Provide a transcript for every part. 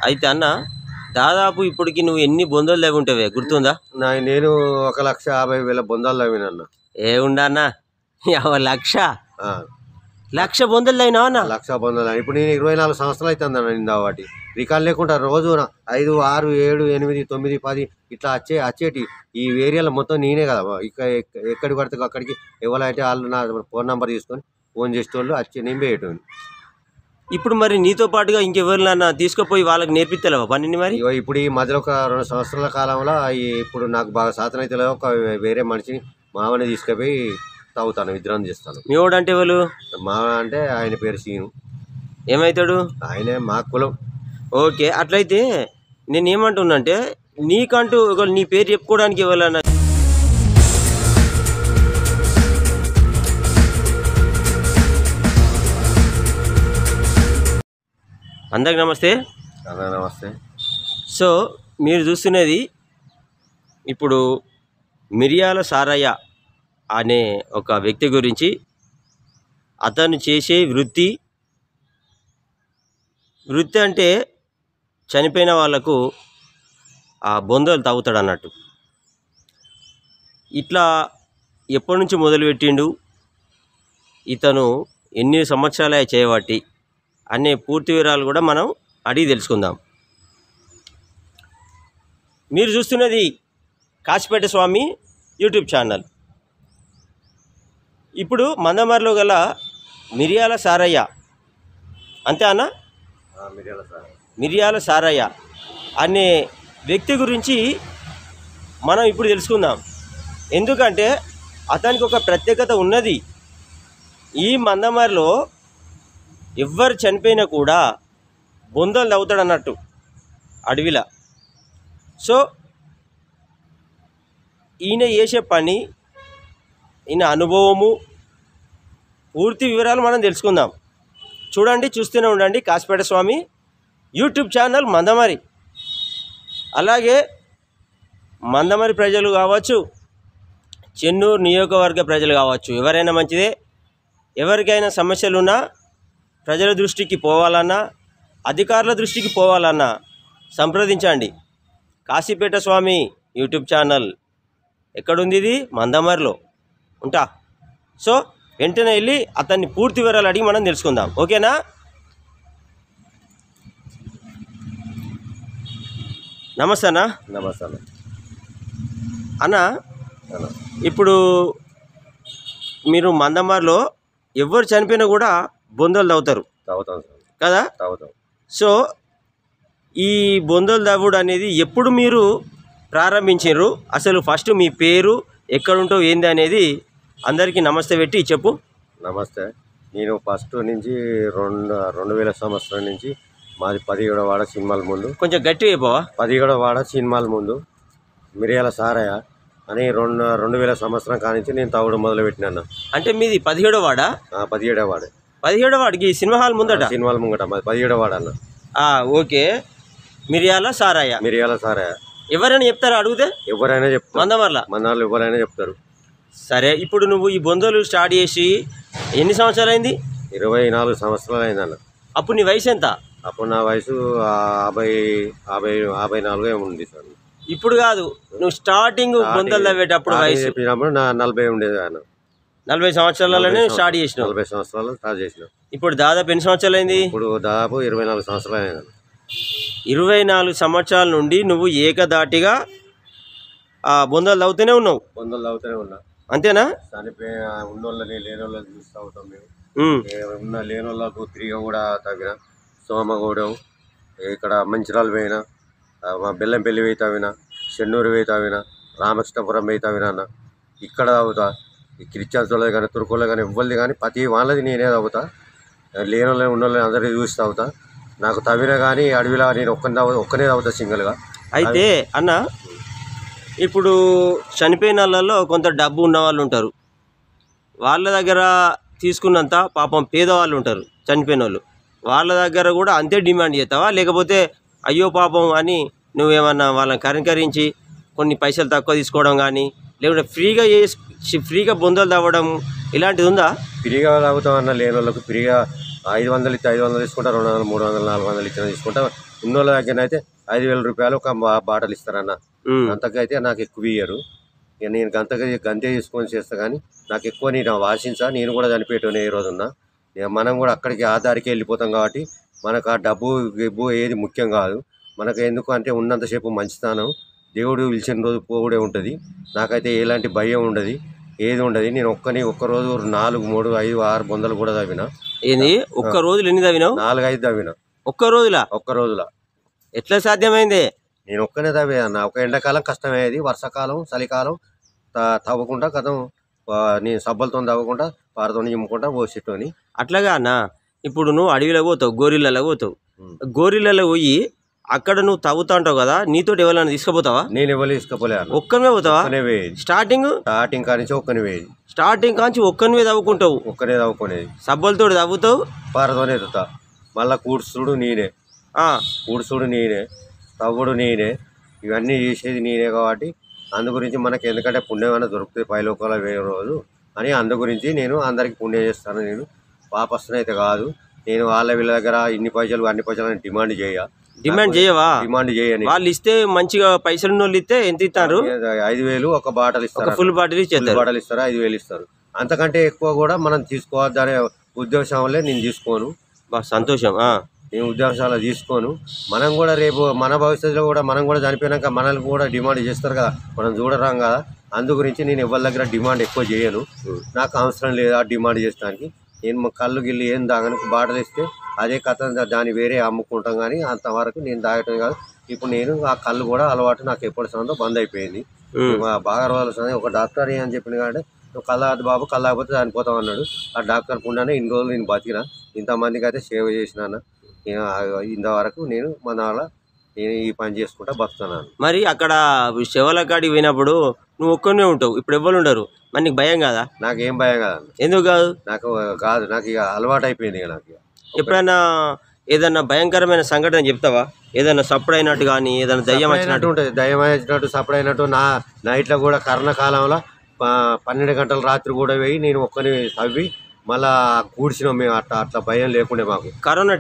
అయితే అన్న దాదాపు ఇప్పటికి నువ్వు ఎన్ని బొందలు తవ్వి ఉంటావే గుర్తుందా? నేను 1,50,000 బొందాలు తవ్వినన్న. ఏ ఉండన్నా 1,00,000 బొందలు తవ్వినావు అన్న? 1,00,000 బొందాలు. ఇప్పుడు నేను 24 సంవత్సరాలు అవుతుంది అన్న. నిందా వాటి రికార్డు లేకుండా రోజు 5, 6, 7, 8, 9, 10 ఇట్లా వచ్చేటి ఈ ఏరియాలో మొత్తం నేనే కదా. ఎక్కడికి పడితే అక్కడికి ఎవరైతే వాళ్ళు నా ఫోన్ నెంబర్ తీసుకొని ఫోన్ చేసేటోళ్ళు వచ్చి నేను పోయేటోని. ఇప్పుడు మరి నీతో పాటుగా ఇంకెవరినన్నా తీసుకుపోయి వాళ్ళకి నేర్పిస్తలేవా పనిని? మరి ఇప్పుడు ఈ మధ్యలో ఒక 2 సంవత్సరాల కాలంలో ఇప్పుడు నాకు బాగా సాధన ఒక వేరే మనిషిని మావని తీసుకుపోయి తాగుతాను, విద్రాం చేస్తాను. మీ వాడు అంటే వాళ్ళు? మావ అంటే ఆయన పేరు సీను. ఏమవుతాడు? ఆయనే మా కులం. ఓకే, అట్లయితే నేను ఏమంటున్నా అంటే నీకంటూ నీ పేరు చెప్పుకోవడానికి ఎవరన్నా? అందరికి నమస్తే. నమస్తే. సో మీరు చూస్తున్నది ఇప్పుడు మిరియాల సారయ్య అనే ఒక వ్యక్తి గురించి. అతను చేసే వృత్తి అంటే చనిపోయిన వాళ్ళకు ఆ బొందలు తాగుతాడు అన్నట్టు. ఇట్లా ఎప్పటి నుంచి మొదలుపెట్టిండు, ఇతను ఎన్ని సంవత్సరాలే చేయబట్టి అనే పూర్తి వివరాలు కూడా మనం అడిగి తెలుసుకుందాం. మీరు చూస్తున్నది కాశీపేట స్వామి యూట్యూబ్ ఛానల్. ఇప్పుడు మందమరిలో గల మిరియాల సారయ్య, అంతే అన్న? మిరియాల సారయ్య అనే వ్యక్తి గురించి మనం ఇప్పుడు తెలుసుకుందాం. ఎందుకంటే అతనికి ఒక ప్రత్యేకత ఉన్నది. ఈ మందమరిలో ఎవ్వరు చనిపోయినా కూడా బొందలు తవ్వుతాడు అన్నట్టు అడవిలా. సో ఈయన చేసే పని, ఈయన అనుభవము, పూర్తి వివరాలు మనం తెలుసుకుందాం. చూడండి, చూస్తూనే ఉండండి కాశీపేట స్వామి యూట్యూబ్ ఛానల్ మందమరి. అలాగే మందమరి ప్రజలు కావచ్చు, చెన్నూరు నియోజకవర్గ ప్రజలు కావచ్చు, ఎవరైనా మంచిదే. ఎవరికైనా సమస్యలున్నా ప్రజల దృష్టికి పోవాలన్నా, అధికారుల దృష్టికి పోవాలన్నా సంప్రదించండి. కాశీపేట స్వామి యూట్యూబ్ ఛానల్ ఎక్కడుంది? ఇది మందమరిలో ఉంటా. సో వెంటనే వెళ్ళి అతన్ని పూర్తి వివరాలు అడిగి మనం తెలుసుకుందాం. ఓకేనా? నమస్తే అన్న. నమస్తే అన్న. ఇప్పుడు మీరు మందమరిలో ఎవరు చనిపోయినా కూడా బొందలు తవ్వుతారు కదా? సో ఈ బొందలు తవ్వుడు అనేది ఎప్పుడు మీరు ప్రారంభించారు? అసలు ఫస్ట్ మీ పేరు, ఎక్కడుంటావు, ఏంది అనేది అందరికీ నమస్తే పెట్టి చెప్పు. నమస్తే. నేను ఫస్ట్ నుంచి 2000 సంవత్సరం నుంచి మాది 17వ వాడ సినిమాల ముందు. కొంచెం గట్టిగా అయిపోవా? 17వ వాడ సినిమాల ముందు మిరియాల సారయ్య అని 2000 సంవత్సరం కానించి నేను తవ్వడం మొదలుపెట్టినాను. అంటే మీది 17వ వాడ? 17వ వాడ. 17వ వాడికి సినిమా హాల్ ముందట? సినిమాల ముంగట మాది 17వ వాడ అన్న. ఓకే. మిరియాల సారయ్య. మిరియాల సారయ్య. ఎవరైనా చెప్తారా అడిగితే? ఎవరైనా చెప్తారు. మందమరిలో ఎవరైనా చెప్తారు. సరే, ఇప్పుడు నువ్వు ఈ బొందలు స్టార్ట్ చేసి ఎన్ని సంవత్సరాలు అయింది? 24 సంవత్సరాలు అయిందన్న. అప్పుడు నీ వయసు ఎంత? అప్పుడు నా వయసు 54 ఏమి ఉంది సార్. ఇప్పుడు కాదు, నువ్వు స్టార్టింగ్ బొందలు తవ్వేటప్పుడు వయసు చెప్పినప్పుడు నా 40 ఉండేది అన్న. 40 సంవత్సరాలనే స్టార్ట్ చేసినావు? 40 సంవత్సరాలు స్టార్ట్ చేసినావు. ఇప్పుడు దాదాపు ఎన్ని సంవత్సరాలు అయింది? ఇప్పుడు దాదాపు 24 సంవత్సరాలు అయింది. 24 సంవత్సరాల నుండి నువ్వు ఏకదాటిగా బొందలు తవ్వుతూనే ఉన్నావు? బొందలు తవ్వుతూనే ఉన్నా. అంతేనా? చనిపోయి ఉన్నోళ్ళని లేనోళ్ళని చూస్తూ ఉంటాం మేము. లేనోళ్ళకు తిరిగి కూడా తవ్విన. సోమగూడెం, ఇక్కడ మంచిరాలు పోయినా, బెల్లంపల్లి పోయి తవ్విన, చెన్నూరు పోయి తవ్విన, రామకృష్ణపురం పోయి తవ్విన అన్న. ఇక్కడ తవ్వుతా. ఈ క్రిస్టియన్స్లో కానీ తుర్కోలో కానీ ఇవ్వలేదు కానీ ప్రతి వాళ్ళది నేనే తవ్వుతా. లేనోళ్ళని ఉన్నోళ్ళని అందరికీ చూసి తవ్వుతా. నాకు తవ్విన కానీ అడవిలా నేను ఒక్కనే తవ్వుతా సింగిల్గా. అయితే అన్న, ఇప్పుడు చనిపోయిన వాళ్ళలో కొంత డబ్బు ఉన్న వాళ్ళు ఉంటారు. వాళ్ళ దగ్గర తీసుకున్నంత పాపం పేదవాళ్ళు ఉంటారు చనిపోయిన వాళ్ళు. వాళ్ళ దగ్గర కూడా అంతే డిమాండ్ చేస్తావా? లేకపోతే అయ్యో పాపం అని నువ్వేమన్నా వాళ్ళని కరింకరించి కొన్ని పైసలు తక్కువ తీసుకోవడం కానీ, లేకుంటే ఫ్రీగా బొందలు తవ్వడం ఇలాంటిది ఉందా? ఫ్రీగా తవ్వుతామన్నా లేని వాళ్ళకు ఫ్రీగా 500 ఇస్తే 500 తీసుకుంటా, 200, 300, 400 ఇచ్చిన తీసుకుంటా. ఉన్నోళ్ళ దగ్గర అయితే 5,000 రూపాయలు ఒక బాటలు ఇస్తారన్న. అంతకైతే నాకు ఎక్కువ ఇయ్యరు. ఇక నేను గంతే తీసుకొని చేస్తా, కానీ నాకు ఎక్కువ నేను ఆశించా. నేను కూడా చనిపోయేటోనే ఏ రోజున్నా. మనం కూడా అక్కడికి ఆ దారికి వెళ్ళిపోతాం కాబట్టి మనకు ఆ డబ్బు ఏది ముఖ్యం కాదు. మనకు ఎందుకు అంటే ఉన్నంతసేపు మంచితనం, దేవుడు పిలిచిన రోజు పోవుడే ఉంటుంది. నాకైతే ఎలాంటి భయం ఉండదు, ఏది ఉండదు. నేను ఒక్కరోజు 4, 3, 5, 6 బొందలు కూడా తవ్వినా. ఏంది ఒక్క రోజులు ఎన్ని తవ్వినావు? 4, 5 తవ్వినా ఒక్క రోజుల. ఎట్లా సాధ్యమైంది? నేను ఒక్కనే తవ్వేదన్న. ఒక ఎండాకాలం కష్టమయ్యేది, వర్షాకాలం చలికాలం తవ్వకుండా కథం నేను సబ్బలతో తవ్వకుండా పారతో నిమ్ముకుంటా పోసేటోని. అట్లాగా అన్న. ఇప్పుడు నువ్వు అడవిలో పోతావు, గోరిళ్ళలో పోతావు. గోరిళ్ళలో పోయి అక్కడ నువ్వు తవ్వుతా ఉంటావు కదా, నీతో ఎవరైనా తీసుకుపోతావా? నేను ఎవరు తీసుకుపోలే. ఒక్కనే పోతావా? స్టార్టింగ్ కానించి ఒక్కని వేది. స్టార్టింగ్ కాంచి ఒక్కనివే తవ్వుకుంటావు? ఒక్కనే తవ్వుకునేది. సబ్బలతో తవ్వుతావు, పారతోనే ఎత్తుతా. మళ్ళా కూడ్చుడు నేనే, తవ్వుడు నేనే, ఇవన్నీ చేసేది నేనే. కాబట్టి అందు గురించి మనకి ఎందుకంటే పుణ్యం అయినా దొరుకుతుంది పైలోకాల వేరే రోజు అని, అందు గురించి నేను అందరికి పుణ్యం చేస్తాను. నేను పాపస్తునైతే కాదు. నేను వీళ్ళ దగ్గర అన్ని పైసలు అని డిమాండ్ చేయవా? డిమాండ్ చేయని. వాళ్ళు ఇస్తే మంచిగా పైసలు వాళ్ళు ఇస్తే ఎంత ఇస్తారు? 5,000 ఒక బాటలు ఇస్తారు. ఫుల్ బాటిల్ ఇస్తారు. 5,000 ఇస్తారు. అంతకంటే ఎక్కువ కూడా మనం తీసుకోవద్దు అనే ఉద్దేశం వల్లే నేను తీసుకోను. సంతోషం. నేను ఉద్దేశాలు తీసుకోను. మనం కూడా రేపు మన భవిష్యత్తులో కూడా మనం కూడా చనిపోయినాక మనల్ని కూడా డిమాండ్ చేస్తారు కదా, మనం చూడరాం కదా. అందు గురించి నేను ఎవరి దగ్గర డిమాండ్ ఎక్కువ చేయను. నాకు అవసరం లేదు ఆ డిమాండ్ చేస్తానికి. నేను కళ్ళు గిల్లు ఏం తాగడానికి బాటలు ఇస్తే అదే కథ దాన్ని వేరే అమ్ముకుంటాం, కానీ అంతవరకు నేను తాగటం కాదు. ఇప్పుడు నేను ఆ కళ్ళు కూడా అలవాటు నాకు ఎప్పటి సందో బంద్ అయిపోయింది. బాగా రోజులు ఒక డాక్టర్ అని చెప్పింది కాబట్టి, నువ్వు కళ్ళాదు బాబు, కళ్ళాకపోతే చనిపోతావు అన్నాడు. ఆ డాక్టర్ పుణ్యానే ఇన్ని రోజులు నేను బతికినా, ఇంతమందికి అయితే సేవ చేసినాను. ఇంతవరకు నేను నేను ఈ పని చేసుకుంటా బతున్నాను. మరి అక్కడ శివల కాడికి పోయినప్పుడు నువ్వు ఒక్కనే ఉంటావు, ఇప్పుడు ఎవ్వరు ఉండరు, మరి నీకు భయం కాదా? నాకేం భయం కాదు. ఎందుకు కాదు? నాకు ఇక అలవాటు అయిపోయింది. నాకు ఎప్పుడైనా ఏదన్నా భయంకరమైన సంఘటన చెప్తావా? ఏదైనా సప్పుడు అయినట్టు కానీ, ఏదైనా దయ్యం వచ్చినట్టు ఉంటుంది. దయ్యం వచ్చినట్టు సప్పుడు అయినట్టు నైట్లో కూడా కరోనా కాలంలో 12 గంటల రాత్రి కూడా పోయి నేను ఒక్కని తవ్వి మళ్ళా కూర్చున్నాం మేము. అట్లా భయం లేకుండే మాకు. కరోనా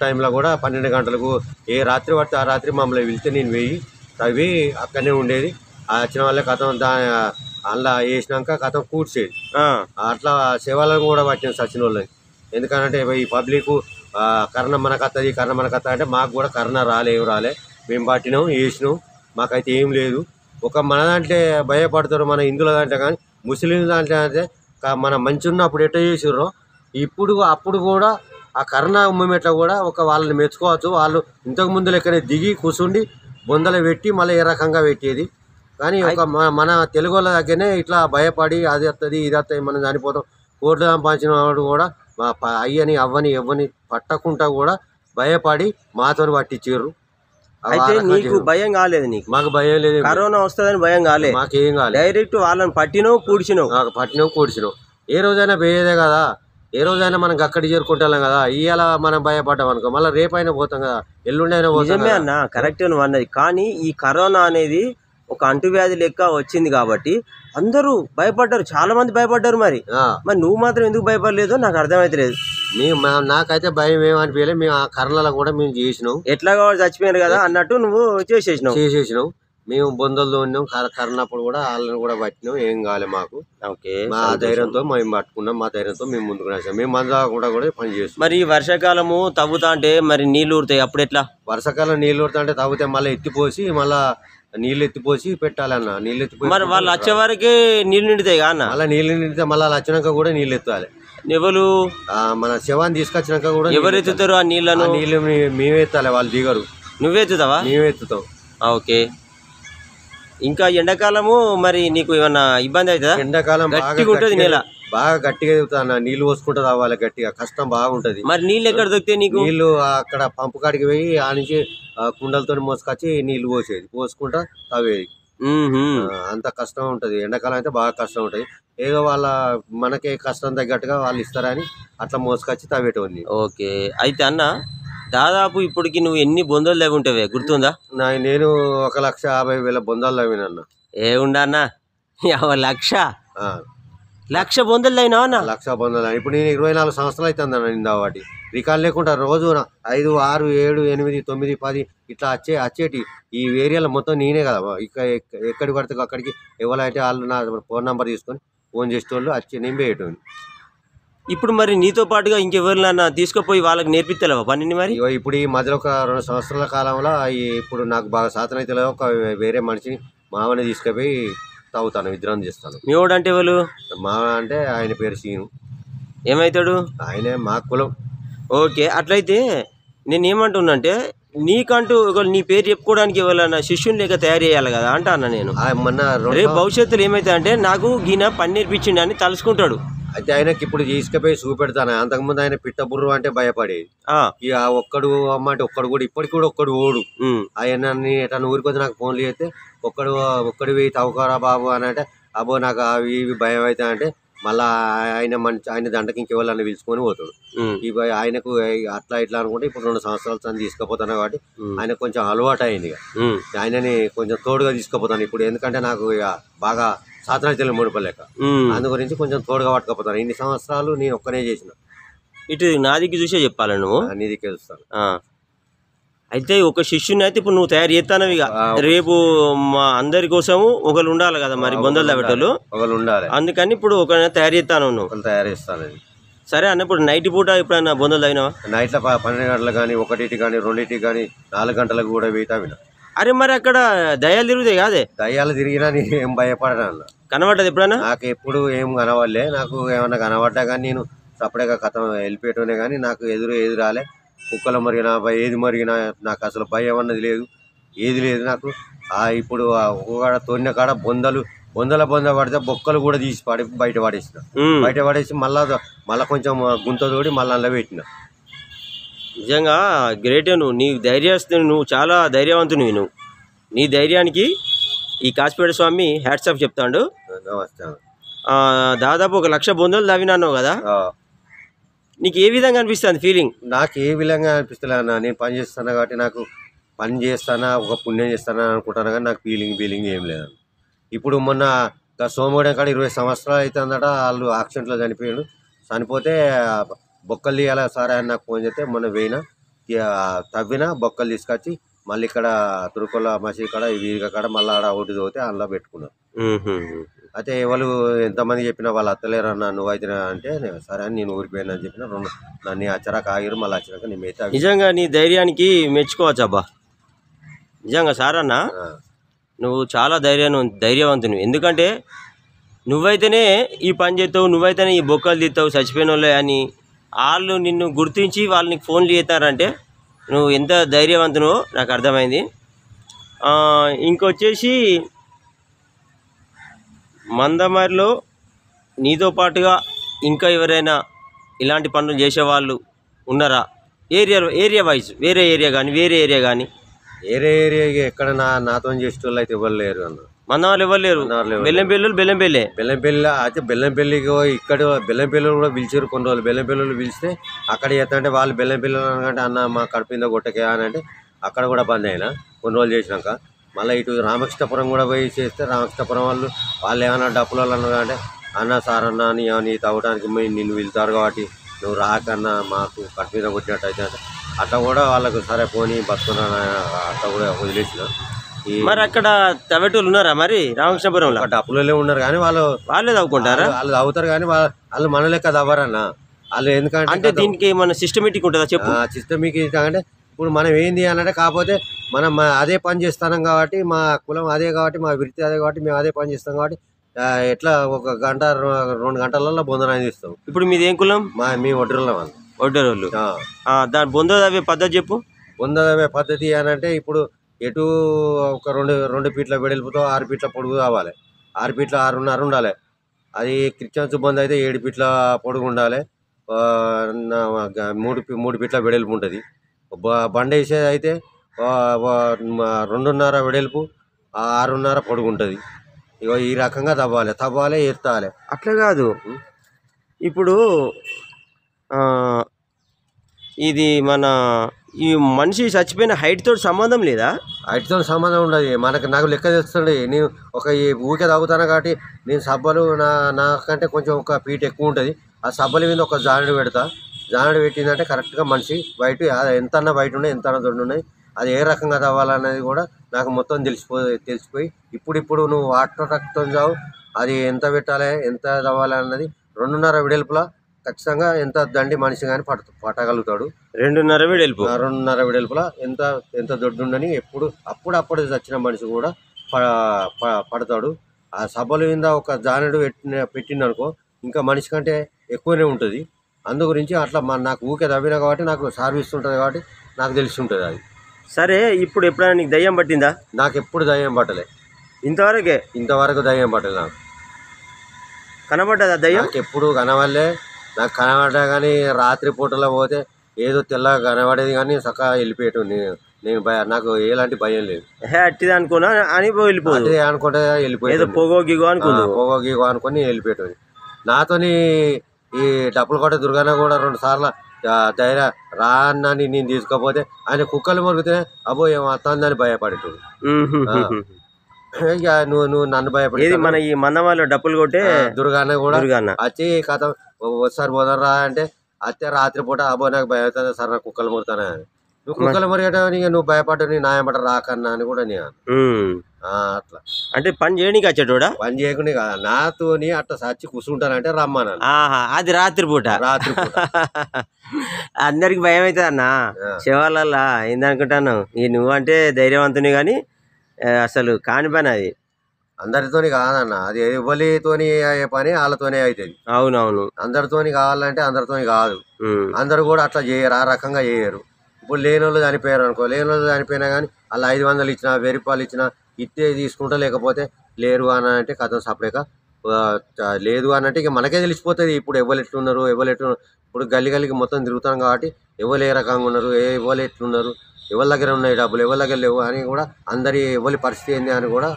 టైంలో కూడా 12 గంటలకు ఏ రాత్రి పడితే ఆ రాత్రి మమ్మల్ని వెళ్తే నేను వెయ్యి తవ్వి అక్కడనే ఉండేది. వచ్చిన వాళ్ళే కథం అందులో వేసినాక కథం కూర్చేది. అట్లా సేవలను కూడా పట్టిన సచిన వాళ్ళని. ఎందుకంటే ఈ పబ్లిక్ కరోనా మనకత్త అంటే మాకు కూడా కరోనా ఏం రాలే, మేము పట్టినాం వేసినాం, మాకైతే ఏం లేదు. ఒక మన దాంట్లో భయపడతారు మన హిందువుల దాంట్లో, కానీ ముస్లిం దాంట్లో అంటే మన మంచి ఉన్నప్పుడు ఎట్లా చేసిర్రో అప్పుడు కూడా ఆ కరోనా మూమెంట్లో కూడా వాళ్ళని మెచ్చుకోవచ్చు. వాళ్ళు ఇంతకు ముందు లెక్కనే దిగి కూర్చుండి బొందలు పెట్టి మళ్ళీ ఏ రకంగా పెట్టేది. కానీ మన తెలుగు వాళ్ళ దగ్గరనే ఇట్లా భయపడి అది వస్తుంది ఇది వస్తుంది మనం చనిపోతాం, కోట్లు సంపాదించిన వాడు కూడా మా అయ్యని అవ్వని ఎవ్వని పట్టకుండా కూడా భయపడి మాతో పట్టించారు. అయితే నీకు భయం కాలేదు? మాకు భయం లేదు. కరోనా వస్తుందని భయం కాలేదు? మాకేం కాలేదు. డైరెక్ట్ వాళ్ళని పట్టినావు కూర్చినావు. ఏ రోజైనా పోయేదే కదా, ఏ రోజైనా మనం అక్కడికి చేరుకుంటాం కదా. ఇవాళ మనం భయపడ్డాం అనుకో మళ్ళీ రేపైనా పోతాం కదా, ఎల్లుండైనా పోతాం. నిజమే అన్న, కరెక్ట్ నువ్వు అన్నది. కానీ ఈ కరోనా అనేది ఒక అంటువ్యాధి లెక్క వచ్చింది కాబట్టి అందరూ భయపడ్డారు, చాలా మంది భయపడ్డారు. మరి నువ్వు మాత్రం ఎందుకు భయపడలేదో నాకు అర్థమైతలేదు. నాకైతే భయం ఏమనిపించలేదు. మేము ఆ కరోనాలో కూడా మేము చేసినాం. ఎట్లా కావాలి చచ్చిపోయారు కదా అన్నట్టు నువ్వు చేసేసినావు. మేము బొందల్లో ఉన్నాం. కరోనాప్పుడు కూడా వాళ్ళని కూడా పట్టినాం, ఏం కాలే మాకు. మా ధైర్యంతో మేము పట్టుకున్నాం, మా ధైర్యంతో మేము ముందుకు రాసాం. మేము మందు కూడా పని చేస్తాం. మరి వర్షాకాలము తవ్వుతా అంటే మరి నీళ్ళు ఊరుతాయి, అప్పుడు ఎట్లా? వర్షాకాలం నీళ్ళు ఊరుతా అంటే తవ్వుతాయి, మళ్ళీ ఎత్తిపోసి మళ్ళీ నీళ్ళు ఎత్తిపోసి పెట్టాలన్న. నీళ్ళు ఎత్తిపోయి మరి వాళ్ళు వచ్చే వరకే నీళ్ళు నిండుతాయి అన్న. మళ్ళీ నీళ్ళు నిండితే మళ్ళీ వాళ్ళు వచ్చినాక కూడా నీళ్ళు ఎత్తాలి. ఎవరు మన శవాన్ని తీసుకొచ్చినాక కూడా ఎవరు ఎత్తుతారు ఆ నీళ్ళను? నీళ్ళు మేమే ఎత్తాలి, వాళ్ళు దిగరు. నువ్వే ఎత్తుతావా? మేమే ఎత్తుతాం. ఓకే. ఇంకా ఎండాకాలము మరి నీకు ఏమన్నా ఇబ్బంది అవుతుందా? ఎండాకాలం గట్టిగా ఉంటుంది, నేల బాగా గట్టిగా ఎత్తుతా. నీళ్ళు పోసుకుంటూ రావాలి గట్టిగా, కష్టం బాగుంటది. మరి నీళ్ళు ఎక్కడ దొరికితే నీకు? నీళ్ళు అక్కడ పంపు కాడికి పోయి ఆ నుంచి కుండలతో మోసుకొచ్చి నీళ్లు పోసుకుంటా తవ్వేది. అంత కష్టం ఉంటది. ఎండాకాలం అయితే బాగా కష్టం ఉంటది. ఏదో మనకే కష్టం తగ్గట్టుగా వాళ్ళు ఇస్తారని అట్లా మోసుకొచ్చి తవ్వేటోని. ఓకే. అయితే అన్న దాదాపు ఇప్పటికి నువ్వు ఎన్ని బొందలు తవ్వుంటావే గుర్తుందా? నేను 1,50,000 బొందాలు తవ్వినన్న. ఏ ఉండన్నా 1,00,000? 1,00,000 బొందలు అయినా అన్న? 1,00,000 బొందలు. ఇప్పుడు నేను 24 సంవత్సరాలు అవుతుంది అన్న నిందా వాటి రికార్డు లేకుండా రోజు 5, 6, 7, 8, 9, 10 ఇట్లా వచ్చేటి ఈ ఏరియాలో మొత్తం నేనే కదా. ఎక్కడికి పడితే అక్కడికి ఎవరైతే వాళ్ళు నా ఫోన్ నెంబర్ తీసుకొని ఫోన్ చేసేటోళ్ళు వచ్చి నేను పోయేటోని. ఇప్పుడు మరి నీతో పాటుగా ఇంకెవరినన్నా తీసుకుపోయి వాళ్ళకి నేర్పిస్తలేవా పనిని మరి? ఇప్పుడు ఈ మధ్యలో ఒక 2 సంవత్సరాల కాలంలో ఇప్పుడు నాకు బాగా సాధన అయితే ఒక వేరే మనిషిని మామని తీసుకుపోయి తాగుతాను, విద్రాం చేస్తాను. మీ వాడు అంటే ఎవరు? మామ అంటే ఆయన పేరు సీను. ఏమవుతాడు? ఆయనే మా కులం. ఓకే, అట్లయితే నేను ఏమంటున్నా అంటే నీకంటూ నీ పేరు చెప్పుకోవడానికి ఎవరైనా శిష్యుని లేక తయారు చేయాలి కదా అంటా అన్న నేను. మొన్న రేపు భవిష్యత్తులో ఏమైతే అంటే నాకు ఈయన పని నేర్పించిండు అని తలుసుకుంటాడు. అయితే ఆయనకి ఇప్పుడు తీసుకుపోయి చూపెడతాను. అంతకుముందు ఆయన పిట్టబుర్రు అంటే భయపడేది. ఇక ఒక్కడు అమ్మంటే ఒక్కడు కూడా ఇప్పటికి కూడా ఒక్కడు ఓడు. ఆయన ఎటన్నా ఊరికి వచ్చి నాకు ఫోన్లు చేస్తే ఒక్కడు పోయి తవ్వుకోరా బాబు అని అంటే అబ్బో నాకు అవి ఇవి భయం అవుతా అంటే మళ్ళా ఆయన దండకి ఇంకెవరన్నా పిలుచుకొని పోతాడు. ఆయనకు అట్లా ఇట్లా అనుకుంటే ఇప్పుడు 2 సంవత్సరాల తను తీసుకుపోతాను కాబట్టి ఆయన కొంచెం అలవాటు అయింది. ఆయనని కొంచెం తోడుగా తీసుకుపోతాను ఇప్పుడు. ఎందుకంటే నాకు ఇక బాగా సాధన తెలియదు ముడిపలేక, అందు గురించి కొంచెం తోడుగా పట్టుకపోతాను. ఇన్ని సంవత్సరాలు నేను ఒక్కనే చేసిన. ఇటు నాదికి చూసే చెప్పాలి నువ్వు, నీదికి చూస్తాను. అయితే ఒక శిష్యుని అయితే ఇప్పుడు నువ్వు తయారు చేస్తాను. ఇక రేపు మా అందరి కోసము ఒకరు ఉండాలి కదా మరి, బొందలు తవ్వేటోళ్ళు ఒకరు ఉండాలి. అందుకని ఇప్పుడు ఒక తయారు చేస్తాను. నువ్వు తయారు చేస్తాను. సరే అన్న, ఇప్పుడు నైట్ పూట ఎప్పుడన్నా బొందలు తగినావా? నైట్లో 12 గంటలకు కానీ 1 కానీ 2 కానీ 4 గంటలకు కూడా వెయితా వినా. అరే మరి అక్కడ దయ్యాలు తిరుగుతాయి కాదే? దయ్యాలు తిరిగినా నేను ఏం భయపడను. కనబడ్డది ఎప్పుడన్నా? నాకు ఎప్పుడు ఏం కనబడలే. నాకు ఏమన్నా కనబడ్డా కానీ నేను సపరేట్గా కథ వెళ్ళిపోయేటోనే కానీ నాకు ఎదురాలే. కుక్కలు మరిగినా ఏది మరిగినా నాకు అసలు భయం అన్నది లేదు, ఏది లేదు నాకు. ఇప్పుడు ఒక తొన్న కాడ బొందల పడితే బొక్కలు కూడా తీసి బయట పడేసి మళ్ళా కొంచెం గుంత తోడి మళ్ళీ అందులో పెట్టిన. నిజంగా గ్రేటే. నీ ధైర్యస్తుని, నువ్వు చాలా ధైర్యవంతునివి. నువ్వు నీ ధైర్యానికి ఈ కాసిపేట స్వామి హ్యాట్సాప్ చెప్తాడు. దాదాపు 1,00,000 బొందలు తవ్వినాను కదా, నీకు ఏ విధంగా అనిపిస్తుంది ఫీలింగ్? నాకు ఏ విధంగా అనిపిస్తలే అన్న. నేను పని చేస్తాను కాబట్టి నాకు పని చేస్తానా ఒక పుణ్యం చేస్తానా అనుకుంటాను కానీ నాకు ఫీలింగ్ ఏం లేదు. ఇప్పుడు మొన్న సోమవారం కాడ 20 సంవత్సరాలు అవుతుందట. వాళ్ళు యాక్సిడెంట్లో చనిపోతే బొక్కలు తీయాలి సార్ అని నాకు ఫోన్ చేస్తే మొన్న పోయినా తవ్వినా బొక్కలు తీసుకొచ్చి మళ్ళీ ఇక్కడ తురుకొల్ల మసీద్ కాడ వీధిగా కాడ మళ్ళీ ఆడ ఒకటి తోతే అందులో పెట్టుకున్నాను. అయితే ఎవరు ఎంతమంది చెప్పినా వాళ్ళు అత్తలేరు అన్న, నువ్వు అయితే అంటే సరే అని నేను ఊరిపోయినా అని చెప్పిన. నన్ను వచ్చాక ఆగిరు, మళ్ళీ వచ్చాక నేను మిగతా. నిజంగా నీ ధైర్యానికి మెచ్చుకోవచ్చు అబ్బా. నిజంగా సార్ అన్న, నువ్వు చాలా ధైర్యవంతునివి. ఎందుకంటే నువ్వైతేనే ఈ పని చేస్తావు, నువ్వైతేనే ఈ బొక్కలు తీస్తావు చచ్చిపోయిన వాళ్ళే అని వాళ్ళు నిన్ను గుర్తించి వాళ్ళకి ఫోన్లు చేస్తారంటే నువ్వు ఎంత ధైర్యవంతునో నాకు అర్థమైంది. ఇంకొచ్చేసి మందమరిలో నీతో పాటుగా ఇంకా ఎవరైనా ఇలాంటి పనులు చేసేవాళ్ళు ఉన్నారా? ఏరియా వైజ్ వేరే ఏరియా కానీ వేరే ఏరియా ఎక్కడ నాతో చేసేటోళ్ళు అయితే ఎవరు లేరు అన్న. మందమరిలో ఎవరు లేరు. బెల్లంపల్లి అయితే బెల్లంపల్లికి ఇక్కడ బెల్లంపల్లి కూడా పిలిచారు కొన్ని రోజులు. బెల్లంపల్లి పిలిస్తే అక్కడ చేస్తా వాళ్ళ బెల్లంపల్లి అనకంటే అన్న మా కడుపుందో గొట్టకే అని అంటే అక్కడ కూడా బంద్ అయినా కొన్ని రోజులు చేసినాక మళ్ళీ ఇటు రామకృష్ణపురం కూడా పోయి చేస్తే రామకృష్ణపురం వాళ్ళు ఏమన్నా డబ్బులు అన్నారు అంటే అన్న సార్ అన్న నీ తవ్వడానికి నిన్ను వెళ్తారు కాబట్టి నువ్వు రాకన్నా మాకు కట్టు మీద కొట్టినట్టు అయితే అంటే అట్లా కూడా వాళ్ళకు సరే పోనీ బతుకున్నా అట్లా కూడా వదిలేసిన. మరి అక్కడ తవ్వేటోళ్ళు ఉన్నారా మరి రామకృష్ణపురంలో? డబ్బులలో ఉన్నారు కానీ వాళ్ళే తవ్వుకుంటారా? వాళ్ళు తవ్వుతారు కానీ వాళ్ళు మన లెక్క తవ్వరన్న. వాళ్ళు ఎందుకంటే దీనికి మన సిస్టమేటిక్ ఉంటుందా చెప్పు? సిస్టమేటిక్ అంటే ఇప్పుడు మనం ఏంది అనంటే కాకపోతే మనం అదే పని చేస్తున్నాం కాబట్టి మా కులం అదే కాబట్టి మా వృత్తి అదే కాబట్టి మేము అదే పని చేస్తాం కాబట్టి ఎట్లా 1 గంట 2 గంటలలో బొందనాన్ని ఇస్తాం. ఇప్పుడు మీది ఏం కులం? మేము ఒడ్డరోళ్ళం. ఒడ్డరోళ్ళు. దాని బొంద తవ్వే పద్ధతి చెప్పు. బొంద తవ్వే పద్ధతి అని అంటే ఇప్పుడు ఎటు ఒక 2 ఫీట్ల వెడల్పుతో 6 ఫీట్ల పొడుగు కావాలి. 6 ఫీట్ల 6.5 ఉండాలి. అది క్రిస్టియన్స్ బొంద అయితే 7 ఫీట్ల పొడుగు ఉండాలి. 3 ఫీట్ల వెడల్పు ఉంటుంది. బండ వేసేది అయితే 2.5 వెడల్పు 6.5 పొడుగు ఉంటుంది. ఇగో ఈ రకంగా తవ్వాలి ఎత్తాలి. అట్లా కాదు, ఇప్పుడు ఇది మన ఈ మనిషి చచ్చిపోయిన హైట్ తోటి సంబంధం లేదా? వాటితో సంబంధం ఉండదు. నాకు లెక్క తెస్తుంది. నేను ఒక ఈ ఊరికే తాగుతాను కాబట్టి నేను సబ్బలు నాకంటే కొంచెం ఒక ఫీట్ ఎక్కువ ఉంటుంది. ఆ సబ్బల మీద ఒక జానెడు పెడతా. జానెడు పెట్టిందంటే కరెక్ట్గా మనిషి బయట ఎంతన్నా బయట ఉన్నాయి, ఎంతన్నా దొడ్డు ఉన్నాయి, అది ఏ రకంగా తవ్వాలనేది కూడా నాకు మొత్తం తెలిసిపోయి ఇప్పుడు నువ్వు వాటర్ రక్తం చావు అది ఎంత పెట్టాలి, ఎంత తవ్వాలి అన్నది 2.5 వెడల్పులా ఖచ్చితంగా ఎంత దండి మనిషి కానీ పట్టగలుగుతాడు. 2.5 వెడల్పు 2.5 వెడల్పులా ఎంత దొడ్డుండని అప్పుడు చచ్చిన మనిషి కూడా పడతాడు. ఆ సబ్బల మీద ఒక జానెడు పెట్టిందనుకో ఇంకా మనిషి కంటే ఎక్కువనే ఉంటుంది. అందు గురించి అట్లా నాకు ఊకే తవ్వినా కాబట్టి నాకు సర్వీస్ ఉంటుంది కాబట్టి నాకు తెలిసి ఉంటుంది అది. సరే, ఇప్పుడు ఎప్పుడైనా నీకు దయ్యం పట్టిందా? నాకు ఎప్పుడు దయ్యం పట్టలే. ఇంతవరకు దయ్యం పట్టలే. నాకు కనబడ్డదా దయ్యం? నాకు ఎప్పుడు కనవల్లే. నాకు కనబడ్డా కానీ రాత్రి పూటలో పోతే ఏదో తెల్లగా కనబడేది కానీ చక్కగా వెళ్ళిపోయేటోని. నేను నాకు ఎలాంటి భయం లేదు. అట్టిది అనుకున్నా అని వెళ్ళిపోదు అనుకుంటే వెళ్ళిపోయేది. పొగో గిగో అనుకుని వెళ్ళిపోయేటోని. నాతోని ఈ డప్పులు కొట్టే దుర్గాన కూడా 2 సార్లు ధైర్యం రా అన్నాని నేను తీసుకపోతే ఆయన కుక్కలు మొరిగితే అబ్బో ఏమవుతుందని భయపడేటోడు. ఇక నువ్వు నన్ను భయపడేది. మన ఈ మందమాలో డప్పులు కొట్టే దుర్గాన కూడా వచ్చి కథ ఒకసారి పోదరా అంటే అత్తే రాత్రి పూట అబ్బో నాకు భయం అవుతుంది సార్, నాకు కుక్కలు మొరుతానే. నువ్వు కుక్కలు మొరిగేటని నువ్వు భయపడ్డా నీ నాయమట రాకన్నా అని కూడా నేను అట్లా. అంటే పని చేయడానికి వచ్చేటోడా? పని చేయకుండా కాదు, నాతోని అట్లా సచ్చి కూర్చుంటానంటే రమ్మన్నాను. అది రాత్రి పూట అందరికి భయం అవుతుంది అన్న శివాలల్లా. ఏందనుకుంటాను నువ్వంటే ధైర్యవంతుని కానీ అసలు కాని పని అది. అందరితోని కాదన్న, అది ఎవరితోని అయ్యే పని వాళ్ళతోనే అవుతుంది. అవునవును, అందరితోని కావాలంటే అందరితోని కాదు. అందరు కూడా అట్లా చేయరు, ఆ రకంగా చేయరు. ఇప్పుడు లేని వాళ్ళు చనిపోయారు అనుకో, లేని వాళ్ళు చనిపోయినా కానీ వాళ్ళు 500 ఇచ్చినా 1000 రూపాయలు ఇచ్చినా ఇట్టే తీసుకుంటా, లేకపోతే లేరు అని అంటే కథ సపరేక లేదు అని అంటే ఇక మనకే తెలిసిపోతుంది. ఇప్పుడు ఎవరు ఎట్లున్నారు. ఇప్పుడు గల్లికి మొత్తం తిరుగుతాం కాబట్టి ఎవరు ఏ రకంగా ఉన్నారు, ఎవరు ఎట్లున్నారు, ఎవరి దగ్గర ఉన్నాయి డబ్బులు, ఎవరి దగ్గర లేవు అని కూడా ఎవరి పరిస్థితి ఏంది అని కూడా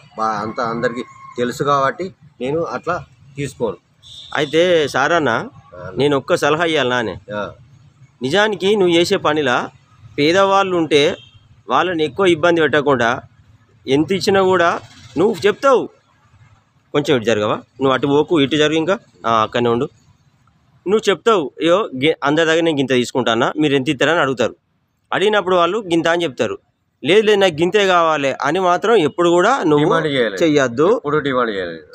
అందరికీ తెలుసు కాబట్టి నేను అట్లా తీసుకోను. అయితే సారన్న, నేను ఒక్క సలహా ఇవ్వాలి నానే. నిజానికి నువ్వు చేసే పనిలా పేదవాళ్ళు ఉంటే వాళ్ళని ఎక్కువ ఇబ్బంది పెట్టకుండా ఎంత ఇచ్చినా కూడా నువ్వు చెప్తావు. కొంచెం ఇటు జరగవా, నువ్వు అటు పోకు, ఇటు జరుగు, ఇంకా అక్కడనే ఉండు. నువ్వు చెప్తావు, అయ్యో అందరి దగ్గర నేను గింత తీసుకుంటానా, మీరు ఎంత ఇస్తారని అడుగుతారు. అడిగినప్పుడు వాళ్ళు గింత అని చెప్తారు. లేదు నాకు గింతే కావాలి అని మాత్రం ఎప్పుడు కూడా నువ్వు చెయ్యొద్దు,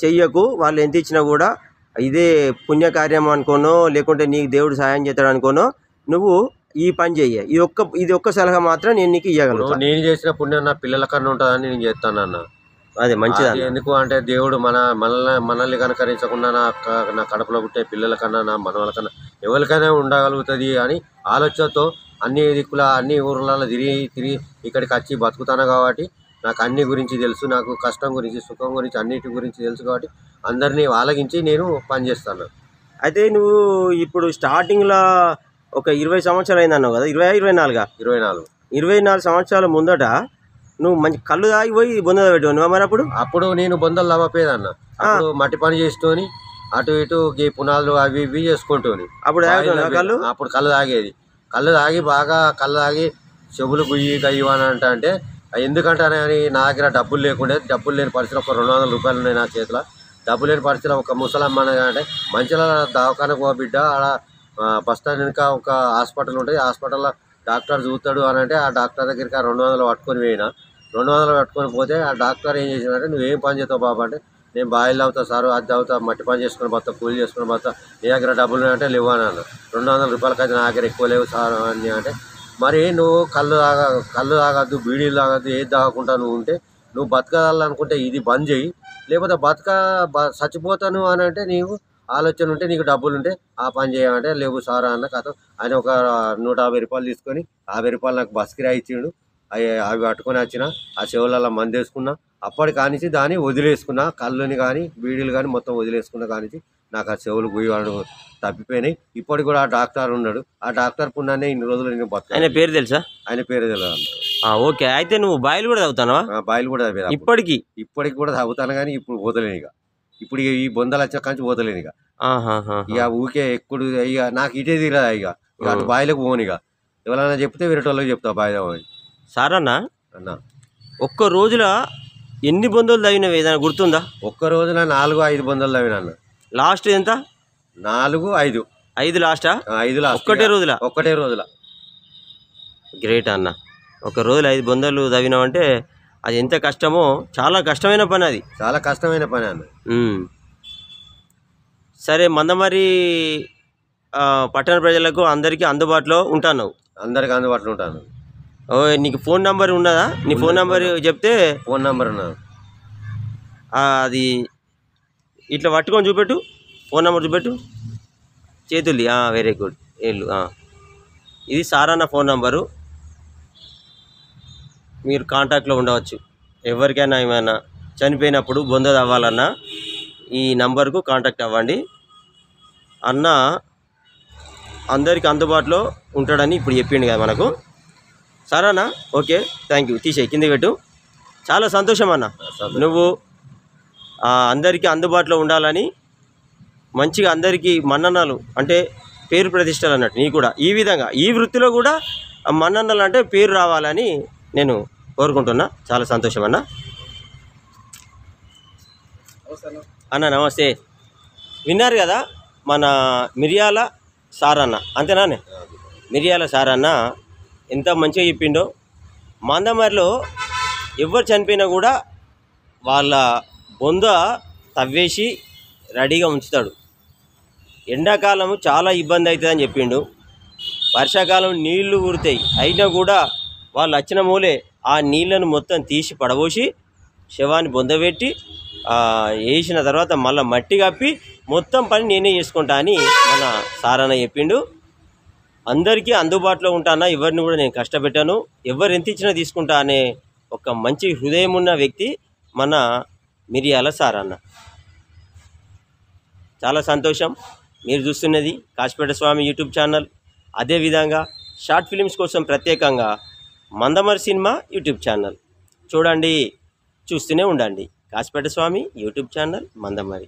చెయ్యకు. వాళ్ళు ఎంత ఇచ్చినా కూడా ఇదే పుణ్యకార్యం అనుకోనో, లేకుంటే నీకు దేవుడు సాయం చేస్తాడు అనుకోనో నువ్వు ఈ పని చెయ్యి. ఇది ఒక్క సలహా మాత్రం నేను నీకు ఇవ్వగలను. నేను చేసిన పుణ్యం నా పిల్లల కన్నా ఉంటుందని నేను చేస్తాను అన్న. అదే మంచిది. ఎందుకు అంటే దేవుడు మనల్ని కనుకరించకుండా నా కడుపులో పుట్టే పిల్లల కన్నా, నా మనవల కన్నా ఎవరికైనా ఉండగలుగుతుంది అని ఆలోచనతో అన్ని దిక్కుల అన్ని ఊర్లలో తిరిగి ఇక్కడికి వచ్చి బతుకుతాను కాబట్టి నాకు అన్ని గురించి తెలుసు. నాకు కష్టం గురించి, సుఖం గురించి, అన్నిటి గురించి తెలుసు కాబట్టి అందరినీ ఆలగించి నేను పనిచేస్తాను. అయితే నువ్వు ఇప్పుడు స్టార్టింగ్లో ఒక 20 సంవత్సరాలు అయిందన్నావు కదా, 24 సంవత్సరాల ముందట నువ్వు మంచి కళ్ళు తాగిపోయి బొంద పెట్టావు మరి. అప్పుడు నేను బొందలు తవ్వపోయేదన్న. అప్పుడు మట్టి పని చేసుకొని అటు ఇటు పునాదులు అవి ఇవి చేసుకుంటూని అప్పుడు కళ్ళు తాగి బాగా కళ్ళు తాగి చెవులు గుయ్యి గయ్యి అని అంటే ఎందుకంటానే అని నా దగ్గర డబ్బులు లేని పరిస్థితిలో ఒక 200 రూపాయలు ఉన్నాయి నా చేతిలో. డబ్బు లేని పరిస్థితిలో ఒక ముసలమ్మ అంటే మంచిగా దవాఖానకు బిడ్డ ఆడ బస్ స్టాండ్ వెనుక ఒక హాస్పిటల్ ఉంటుంది, హాస్పిటల్లో డాక్టర్ చూస్తాడు అని అంటే ఆ డాక్టర్ దగ్గరికి 200 పట్టుకొని పోయినా. 200 పట్టుకొని పోతే ఆ డాక్టర్ ఏం చేసినాడంటే నువ్వేం పని చేస్తావు బాబా అంటే నేను బాయిలు అవుతా సారు, అది అవుతా, మట్టి పని చేసుకుని పోతా, కూలి చేసుకుని పోతా, నీ దగ్గర డబ్బులు అంటే లేవు అని అన్న. 200 రూపాయలకైతే నా దగ్గర ఎక్కువ లేవు సార్ అని అంటే మరి నువ్వు కళ్ళు తాగద్దు, బీడీలు తాగద్దు, ఏది తాగకుండా నువ్వు ఉంటే నువ్వు బతకాలనుకుంటే ఇది బంద్ చేయి, లేకపోతే చచ్చిపోతాను అని అంటే నీవు ఆలోచన ఉంటే నీకు డబ్బులు ఉంటే ఆ పని చేయమంటే లేవు సారా అన్న కథ. ఆయన ఒక 150 రూపాయలు తీసుకొని 50 రూపాయలు నాకు బస్ కిరాయి ఇచ్చిండు. అవి పట్టుకొని వచ్చిన ఆ చెవులలో మంది వేసుకున్నా. అప్పటి కానించి దాన్ని వదిలేసుకున్నా, కళ్ళుని కానీ బీడీలు కానీ మొత్తం వదిలేసుకున్నా. కానించి నాకు ఆ చెవులు గుయ్యవాడు తప్పిపోయినాయి. ఇప్పటికి కూడా ఆ డాక్టర్ ఉన్నాడు. ఆ డాక్టర్ పుణ్యాన్ని ఇన్ని రోజులు నేను బతుకు. ఆయన పేరు తెలుసా? ఆయన పేరు తెలియదు. ఓకే, అయితే నువ్వు బాయిలు కూడా తాగుతావా? బాయిలు కూడా ఇప్పటికి కూడా తాగుతాను కానీ ఇప్పుడు పోతలేను. ఇప్పుడు ఈ బొందలు వచ్చా కానీ పోతలేను. ఇక ఊకే ఎక్కుడు ఇక నాకు ఇటే తీరదా. ఇక అటు బాయిలకు పోను. ఇక ఎవరైనా చెప్తే వేరే వాళ్ళకి చెప్తా బాయిదా అని. సారన్నా అన్నా ఒక్క రోజుల ఎన్ని బొందలు తవ్వినవి ఏదైనా గుర్తుందా? ఒక్క రోజున 4-5 బొందలు తవ్వినా అన్న. లాస్ట్ ఎంత? 4-5. 5 లాస్టా? 5 లాస్ట్. ఒక్కటే రోజుల. గ్రేట్ అన్న. ఒక రోజులో 5 బొందలు తవ్వినామంటే అది ఎంత కష్టమో, చాలా కష్టమైన పని అది. చాలా కష్టమైన పని అన్న. సరే, మందమరి పట్టణ ప్రజలకు అందరికీ అందుబాటులో ఉంటాను. అందరికి అందుబాటులో ఉంటాను. నీకు ఫోన్ నెంబర్ ఉన్నదా? నీ ఫోన్ నెంబర్ చెప్తే. ఫోన్ నెంబర్ ఉన్నది. అది ఇట్లా పట్టుకొని చూపెట్టు. ఫోన్ నెంబర్ చూపెట్టు చేతుల్ది. Very good. ఇది సారన్న ఫోన్ నెంబరు. మీరు కాంటాక్ట్లో ఉండవచ్చు. ఎవరికైనా ఏమైనా చనిపోయినప్పుడు బొంద తవ్వాలన్నా ఈ నంబర్కు కాంటాక్ట్ అవ్వండి. అన్న అందరికి అందుబాటులో ఉంటాడని ఇప్పుడు చెప్పిండు కదా మనకు. సరేనా? Okay, thank you. తీసేయి, కింద పెట్టు. చాలా సంతోషం అన్న. నువ్వు అందరికీ అందుబాటులో ఉండాలని, మంచిగా అందరికీ మన్ననలు అంటే పేరు ప్రతిష్టలు అన్నట్టు నీ కూడా ఈ విధంగా ఈ వృత్తిలో కూడా మన్ననలు అంటే పేరు రావాలని నేను కోరుకుంటున్నా. చాలా సంతోషం అన్న. అన్న నమస్తే. విన్నారు కదా మన మిరియాల సారన్న, అంతేనా? మిరియాల సారన్న ఎంత మంచిగా చెప్పిండో. మందమరిలో ఎవరు చనిపోయినా కూడా వాళ్ళ బొంద తవ్వేసి రెడీగా ఉంచుతాడు. ఎండాకాలం చాలా ఇబ్బంది అవుతుందని చెప్పిండు. వర్షాకాలం నీళ్లు ఊరుతాయి, అయినా కూడా వాళ్ళు వచ్చిన మూలే ఆ నీళ్లను మొత్తం తీసి పడబోసి శవాన్ని బొందబెట్టి వేసిన తర్వాత మళ్ళీ మట్టి కప్పి మొత్తం పని నేనే చేసుకుంటా అని మన సారన్న చెప్పిండు. అందరికీ అందుబాటులో ఉంటానా, ఎవరిని కూడా నేను కష్టపెట్టాను, ఎవరు ఎంత ఇచ్చినా తీసుకుంటా అనే ఒక మంచి హృదయం ఉన్న వ్యక్తి మన మిరియాల సారన్న. చాలా సంతోషం. మీరు చూస్తున్నది కాశీపేట స్వామి యూట్యూబ్ ఛానల్. అదేవిధంగా షార్ట్ ఫిలిమ్స్ కోసం ప్రత్యేకంగా మందమరి సినిమా యూట్యూబ్ ఛానల్ చూడండి, చూస్తూనే ఉండండి. కాశీపేట స్వామి యూట్యూబ్ ఛానల్ మందమరి.